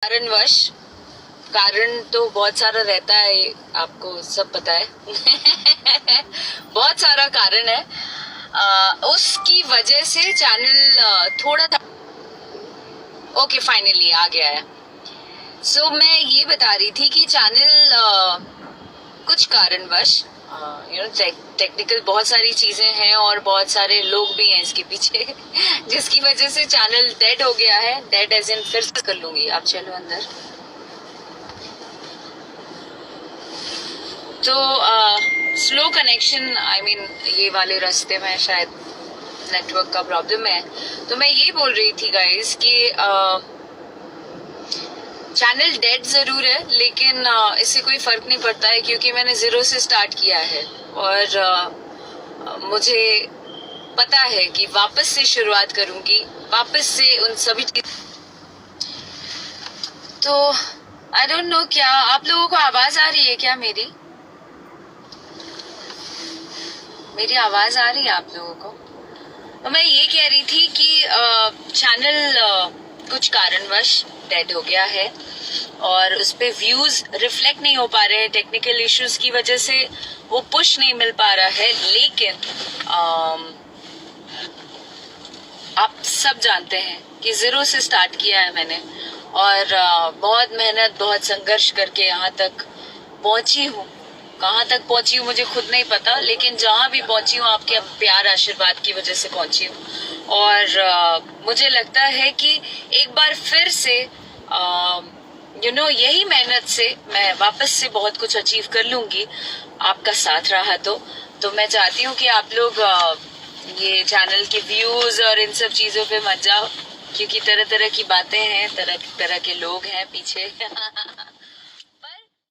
कारणवश, कारण तो बहुत सारा रहता है, आपको सब पता है। बहुत सारा कारण है। उसकी वजह से चैनल थोड़ा था। ओके, फाइनली आ गया है। सो मैं ये बता रही थी कि चैनल कुछ कारणवश टेक्निकल बहुत सारी चीजें हैं और बहुत सारे लोग भी हैं इसके पीछे, जिसकी वजह से चैनल डेड हो गया है। डेड एज इन फिर से कर लूंगी, आप चलो अंदर। तो स्लो कनेक्शन, आई मीन ये वाले रास्ते में शायद नेटवर्क का प्रॉब्लम है। तो मैं ये बोल रही थी गाइस कि चैनल डेड जरूर है, लेकिन इससे कोई फर्क नहीं पड़ता है क्योंकि मैंने जीरो से स्टार्ट किया है और मुझे पता है कि वापस से शुरुआत करूंगी, वापस से उन सभी तो आई डोंट नो, क्या आप लोगों को आवाज आ रही है क्या? मेरी आवाज आ रही है आप लोगों को? तो मैं ये कह रही थी कि चैनल कुछ कारणवश डेड हो गया है और उस पे व्यूज रिफ्लेक्ट नहीं हो पा रहे हैं, टेक्निकल इश्यूज की वजह से वो पुश नहीं मिल पा रहा है। लेकिन आप सब जानते हैं कि जीरो से स्टार्ट किया है मैंने और बहुत मेहनत, बहुत संघर्ष करके यहाँ तक पहुंची हूँ। कहाँ तक पहुंची हूँ मुझे खुद नहीं पता, लेकिन जहाँ भी पहुंची हूँ आपके प्यार आशीर्वाद की वजह से पहुंची हूँ। और मुझे लगता है कि एक बार फिर से यही मेहनत से मैं वापस से बहुत कुछ अचीव कर लूंगी, आपका साथ रहा तो मैं चाहती हूँ कि आप लोग ये चैनल के व्यूज और इन सब चीजों पे मत जाओ, क्योंकि तरह तरह की बातें हैं, तरह तरह के लोग हैं पीछे।